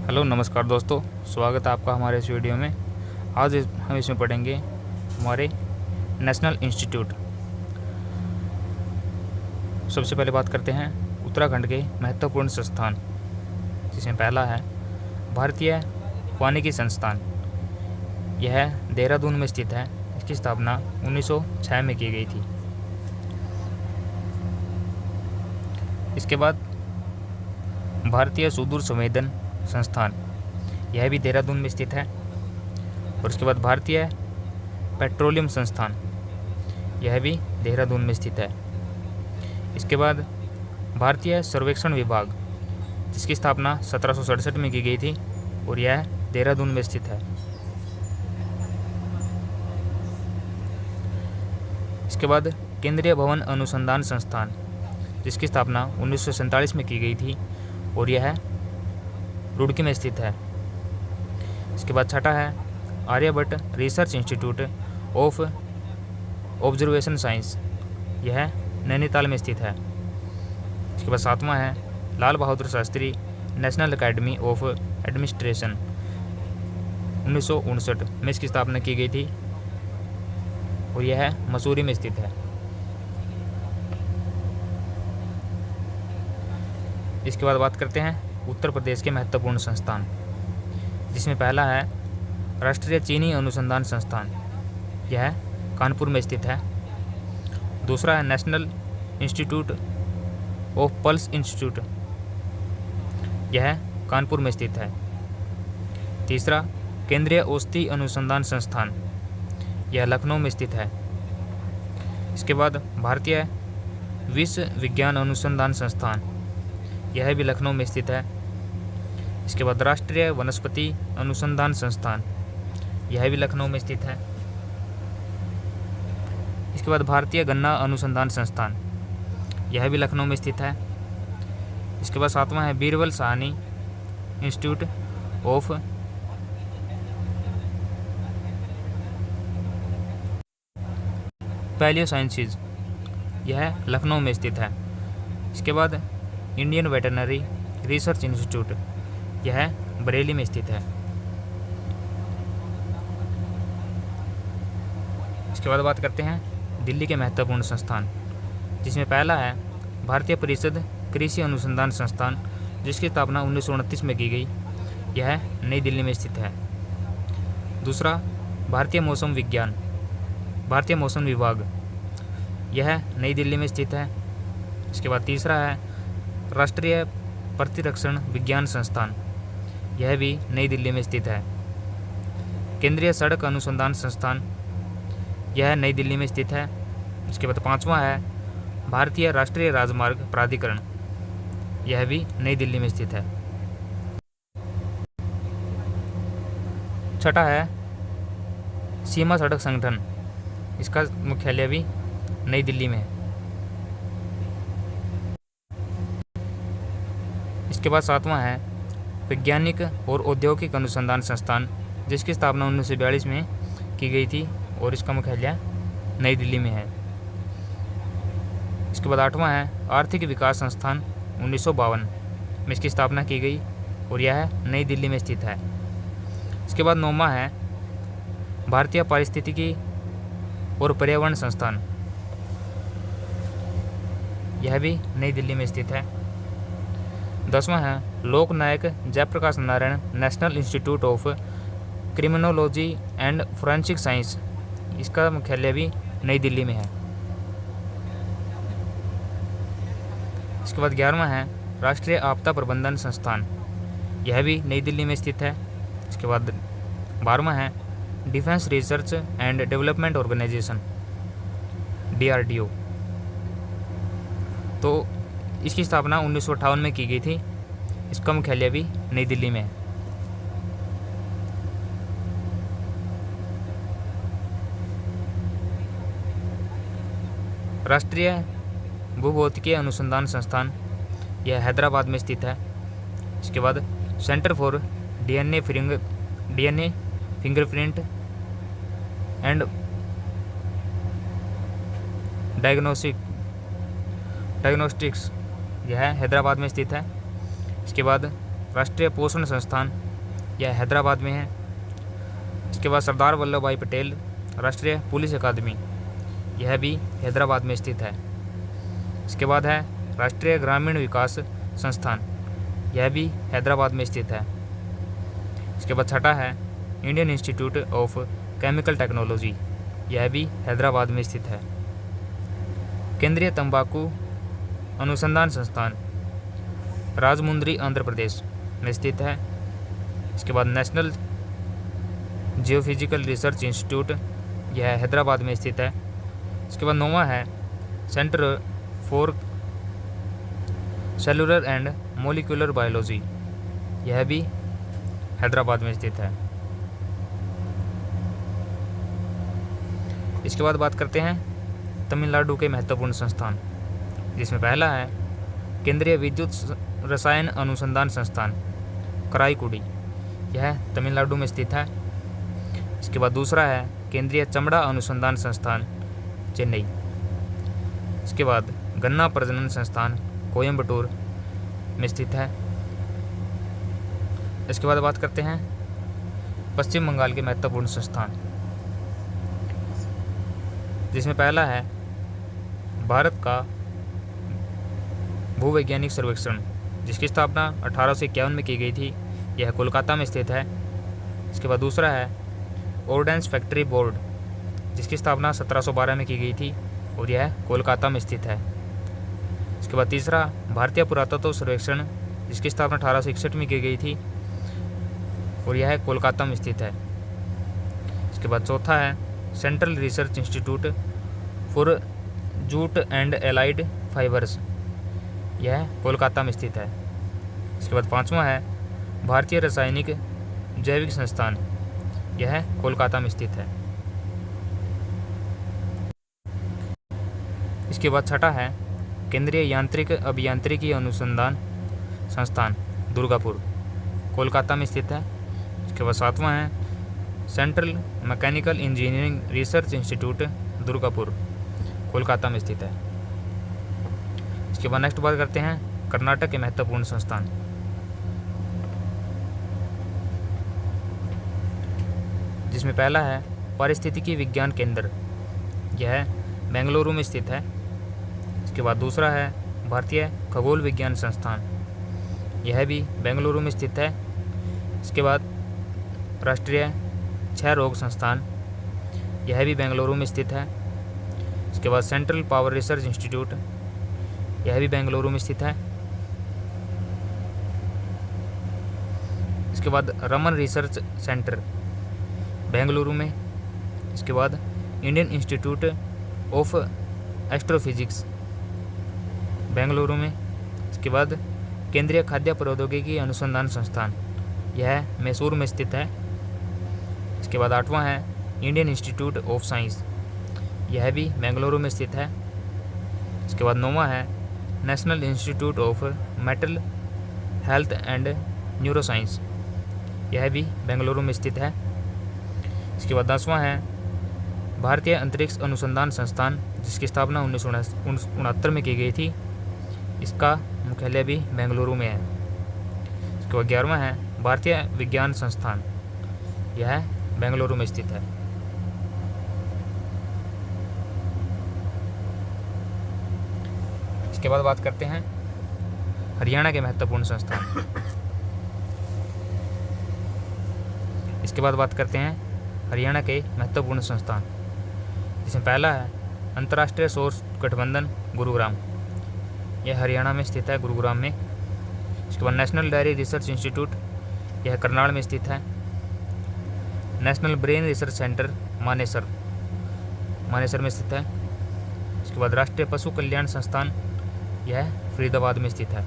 Hello नमस्कार दोस्तों, स्वागत है आपका हमारे इस वीडियो में। आज हम इसमें पढ़ेंगे हमारे नेशनल इंस्टीट्यूट। सबसे पहले बात करते हैं उत्तराखंड के महत्वपूर्ण संस्थान, जिसमें पहला है भारतीय वानिकी संस्थान। यह देहरादून में स्थित है। इसकी स्थापना 1906 में की गई थी। इसके बाद भारतीय सुदूर संवेदन संस्थान, यह भी देहरादून में स्थित है। और उसके बाद भारतीय पेट्रोलियम संस्थान, यह भी देहरादून में स्थित है। इसके बाद भारतीय सर्वेक्षण विभाग, जिसकी स्थापना 1767 में की गई थी और यह देहरादून में स्थित है। इसके बाद केंद्रीय भवन अनुसंधान संस्थान, जिसकी स्थापना 1947 में की गई थी और यह रुड़की में स्थित है। इसके बाद छठा है Aryabhatta research institute of observation science, यह नैनीताल में स्थित है। इसके बाद सातवां है Lal Bahadur Shastri national academy of administration, 1959 में इसकी स्थापना की गई थी और यह मसूरी में स्थित है। इसके बाद बात करते हैं उत्तर प्रदेश के महत्वपूर्ण संस्थान, जिसमें पहला है राष्ट्रीय चीनी अनुसंधान संस्थान, यह कानपुर में स्थित है। दूसरा है national institute of pulse institute, यह कानपुर में स्थित है। तीसरा केंद्रीय औषधि अनुसंधान संस्थान, यह लखनऊ में स्थित है। इसके बाद भारतीय विश्व विज्ञान अनुसंधान संस्थान, यह भी लखनऊ में स्थित है। इसके बाद राष्ट्रीय वनस्पति अनुसंधान संस्थान, यह भी लखनऊ में स्थित है। इसके बाद भारतीय गन्ना अनुसंधान संस्थान, यह भी लखनऊ में स्थित है। इसके बाद सातवां है Birbal Sahni institute of palaeosciences, यह लखनऊ में स्थित है। इसके बाद इंडियन वेटरनरी रिसर्च इंस्टीट्यूट, यह बरेली में स्थित है। इसके बाद बात करते हैं दिल्ली के महत्वपूर्ण संस्थान, जिसमें पहला है भारतीय परिषद कृषि अनुसंधान संस्थान, जिसकी स्थापना 1929 में की गई, यह नई दिल्ली में स्थित है। दूसरा भारतीय मौसम विभाग, यह नई दिल्ली में स्थित है। इसके बाद तीसरा है राष्ट्रीय प्रतिरक्षण विज्ञान संस्थान, यह भी नई दिल्ली में स्थित है। केंद्रीय सड़क अनुसंधान संस्थान, यह नई दिल्ली में स्थित है। इसके बाद पांचवा है भारतीय राष्ट्रीय राजमार्ग प्राधिकरण, यह भी नई दिल्ली में स्थित है। छठा है सीमा सड़क संगठन, इसका मुख्यालय भी नई दिल्ली में है। इसके बाद सातवां है वैज्ञानिक और औद्योगिक अनुसंधान संस्थान, जिसकी स्थापना 1942 में की गई थी और इसका मुख्यालय नई दिल्ली में है। इसके बाद आठवां है आर्थिक विकास संस्थान, 1952 में इसकी स्थापना की गई और यह नई दिल्ली में स्थित है। इसके बाद नौवां है भारतीय पारिस्थितिकी और पर्यावरण संस्थान, यह भी नई दिल्ली में स्थित है। 10वां है Lok Nayak Jayaprakash Narayan national institute of criminology and forensic science, इसका मुख्यालय भी नई दिल्ली में है। इसके बाद 11वां है राष्ट्रीय आपदा प्रबंधन संस्थान, यह भी नई दिल्ली में स्थित है। इसके बाद 12वां है defence research and development organisation, DRDO, तो इसकी स्थापना 1958 में की गई थी। इसका मुख्यालय भी नई दिल्ली में है। राष्ट्रीय भूभौतिकीय अनुसंधान संस्थान, यह हैदराबाद में स्थित है। इसके बाद centre for DNA fingerprint and diagnostics, यह हैदराबाद में स्थित है। इसके बाद राष्ट्रीय पोषण संस्थान, यह हैदराबाद में है। इसके बाद सरदार वल्लभ भाई पटेल राष्ट्रीय पुलिस अकादमी, यह भी हैदराबाद में स्थित है। इसके बाद है राष्ट्रीय ग्रामीण विकास संस्थान, यह भी हैदराबाद में स्थित है। इसके बाद छठा है Indian institute of chemical technology, यह भी हैदराबाद में स्थित है। केंद्रीय तंबाकू अनुसंधान संस्थान राजमुंद्री आंध्र प्रदेश में स्थित है। इसके बाद नेशनल जियोफिजिकल रिसर्च इंस्टीट्यूट, यह हैदराबाद में स्थित है। इसके बाद 9वां है centre for cellular and molecular biology, यह भी हैदराबाद में स्थित है। इसके बाद बात करते हैं तमिलनाडु के महत्वपूर्ण संस्थान, जिसमें पहला है केंद्रीय विद्युत रसायन अनुसंधान संस्थान कराईकुडी, यह तमिलनाडु में स्थित है। इसके बाद दूसरा है केंद्रीय चमड़ा अनुसंधान संस्थान चेन्नई। इसके बाद गन्ना प्रजनन संस्थान कोयम्बटूर में स्थित है। इसके बाद बात करते हैं पश्चिम बंगाल के महत्वपूर्ण संस्थान, जिसमें पहला है भारत का भूवैज्ञानिक सर्वेक्षण, जिसकी स्थापना 1851 में की गई थी, यह कोलकाता में स्थित है। इसके बाद दूसरा है ऑर्डिनेंस फैक्ट्री बोर्ड, जिसकी स्थापना 1712 में की गई थी और यह कोलकाता में स्थित है। इसके बाद तीसरा भारतीय पुरातत्व सर्वेक्षण, जिसकी स्थापना 1861 में की गई थी और यह कोलकाता में स्थित है। इसके बाद चौथा है central research institute for jute and allied fibres, यह कोलकाता में स्थित है। इसके बाद 5वां है भारतीय रासायनिक जैविक संस्थान, यह कोलकाता में स्थित है। इसके बाद छठा है केंद्रीय यांत्रिक अभियांत्रिकी अनुसंधान संस्थान दुर्गापुर, कोलकाता में स्थित है। इसके बाद 7वां है central mechanical engineering research institute Durgapur, Kolkata में स्थित है। इसके बाद नेक्स्ट बात करते हैं कर्नाटक के महत्वपूर्ण संस्थान, जिसमें पहला है पारिस्थितिकी विज्ञान केंद्र, यह बेंगलुरु में स्थित है। इसके बाद दूसरा है भारतीय खगोल विज्ञान संस्थान, यह भी बेंगलुरु में स्थित है। इसके बाद राष्ट्रीय क्षय रोग संस्थान, यह भी बेंगलुरु में स्थित है। इसके बाद सेंट्रल पावर रिसर्च इंस्टीट्यूट, यह भी बेंगलुरु में स्थित है। इसके बाद रमन रिसर्च सेंटर बेंगलुरु में। इसके बाद Indian institute of astrophysics Bengaluru में। इसके बाद केंद्रीय खाद्य प्रौद्योगिकी अनुसंधान संस्थान, यह मैसूर में स्थित है। इसके बाद 8वां है इंडियन इंस्टीट्यूट ऑफ साइंस, यह भी बेंगलुरु में स्थित है। इसके बाद 9वां है national institute of mental health and neuroscience, यह भी बेंगलुरु में स्थित है। इसके बाद 10वां है भारतीय अंतरिक्ष अनुसंधान संस्थान, जिसकी स्थापना 1969 में की गई थी, इसका मुख्यालय भी बेंगलुरु में है। इसके बाद 11वां है भारतीय विज्ञान संस्थान, यह बेंगलुरु में स्थित है। इसके बाद बात करते हैं हरियाणा के महत्वपूर्ण संस्थान। इसके बाद बात करते हैं हरियाणा के महत्वपूर्ण संस्थान, जिसमें पहला है अंतर्राष्ट्रीय सौर गठबंधन गुरुग्राम, यह हरियाणा में स्थित है, गुरुग्राम में। इसके बाद नेशनल डायरी रिसर्च इंस्टीट्यूट, यह करनाल में स्थित है। National brain research centre Manesar में स्थित है। इसके बाद राष्ट्रीय पशु कल्याण संस्थान, यह फरीदाबाद में स्थित है।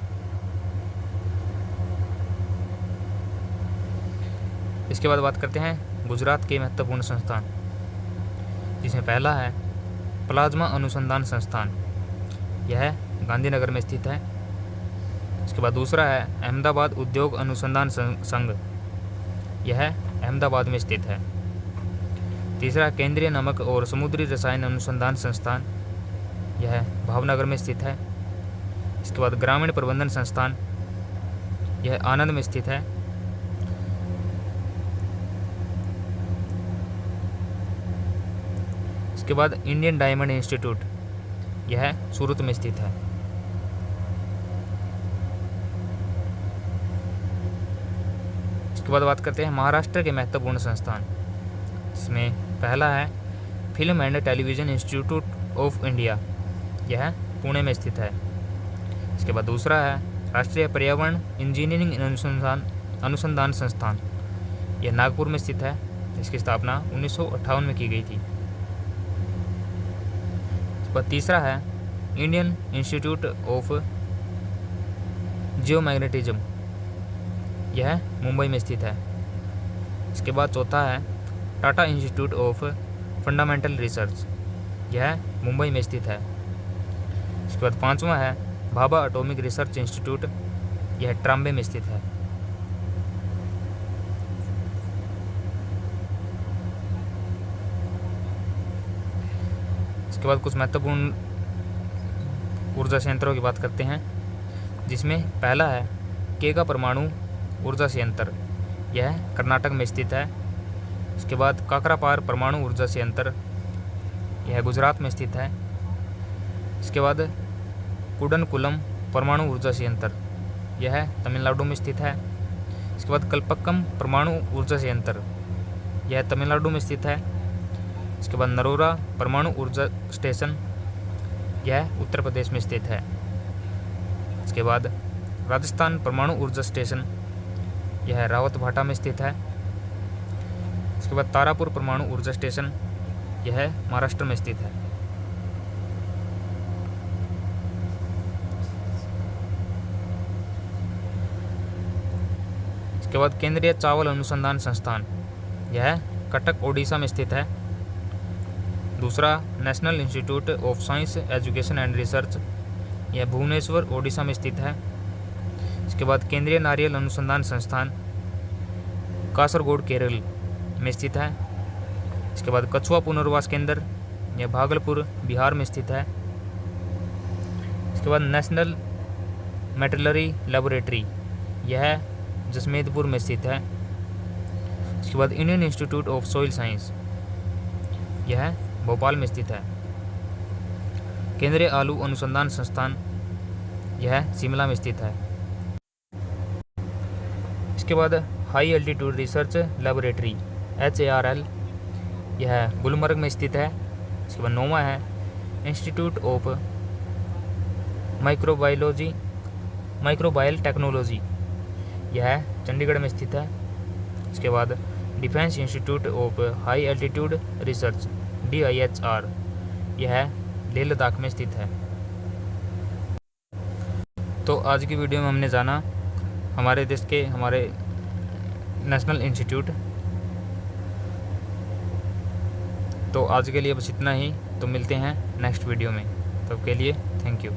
इसके बाद बात करते हैं गुजरात के महत्वपूर्ण संस्थान, जिसमें पहला है प्लाज्मा अनुसंधान संस्थान, यह गांधीनगर में स्थित है। इसके बाद दूसरा है अहमदाबाद उद्योग अनुसंधान संघ, यह अहमदाबाद में स्थित है। तीसरा केंद्रीय नमक और समुद्री रसायन अनुसंधान संस्थान, यह भावनगर में स्थित है। इसके बाद ग्रामीण प्रबंधन संस्थान, यह आनंद में स्थित है। इसके बाद इंडियन डायमंड इंस्टीट्यूट, यह सूरत में स्थित है। इसके बाद बात करते हैं महाराष्ट्र के महत्वपूर्ण संस्थान, जिसमें पहला है film and television institute of India, यह पुणे में स्थित है। इसके बाद दूसरा है राष्ट्रीय पर्यावरण इंजीनियरिंग अनुसंधान संस्थान, यह नागपुर में स्थित है। इसकी स्थापना 1958 में की गई थी। इसके बाद तीसरा है इंडियन इंस्टीट्यूट ऑफ जियोमैग्नेटिज्म, यह मुंबई में स्थित है। इसके बाद चौथा है Tata institute of fundamental research, यह मुंबई में स्थित है। इसके बाद पांचवा है भाभा एटॉमिक रिसर्च इंस्टीट्यूट, यह ट्राम्बे में स्थित है। इसके बाद कुछ महत्वपूर्ण ऊर्जा संयंत्रों की बात करते हैं, जिसमें पहला है केगा परमाणु ऊर्जा संयंत्र, यह कर्नाटक में स्थित है। इसके बाद काकरापार परमाणु ऊर्जा संयंत्र, यह गुजरात में स्थित है। इसके बाद कुडनकुलम परमाणु ऊर्जा संयंत्र, यह तमिलनाडु में स्थित है। इसके बाद कल्पक्कम परमाणु ऊर्जा संयंत्र, यह तमिलनाडु में स्थित है। इसके बाद नरोरा परमाणु ऊर्जा स्टेशन, यह उत्तर प्रदेश में स्थित है। इसके बाद राजस्थान परमाणु ऊर्जा स्टेशन, यह रावतभाटा में स्थित है। इसके बाद तारापुर परमाणु ऊर्जा स्टेशन, यह महाराष्ट्र में स्थित है। इसके बाद केंद्रीय चावल अनुसंधान संस्थान, यह कटक ओडिशा में स्थित है। दूसरा national institute of science education and research, यह भुवनेश्वर ओडिशा में स्थित है। इसके बाद केंद्रीय नारियल अनुसंधान संस्थान कासरगोड केरल में स्थित है। इसके बाद कछुआ पुनर्वास केंद्र, यह भागलपुर बिहार में स्थित है। इसके बाद नेशनल मेटलरी लेबोरेटरी, यह जसमेदपुर में स्थित है। इसके बाद Indian institute of soil science, यह भोपाल में स्थित है। केंद्रीय आलू अनुसंधान संस्थान, यह शिमला में स्थित है। इसके बाद high altitude research laboratory HARL, यह गुलमर्ग में स्थित है। इसके बाद नौवां है इंस्टीट्यूट ऑफ माइक्रोबायल टेक्नोलॉजी, यह चंडीगढ़ में स्थित है। इसके बाद defence institute of high altitude research DIHR, यह लेह लद्दाख में स्थित है। तो आज की वीडियो में हमने जाना हमारे देश के हमारे नेशनल इंस्टीट्यूट। तो आज के लिए बस इतना ही, तो मिलते हैं नेक्स्ट वीडियो में। तब के लिए थैंक यू।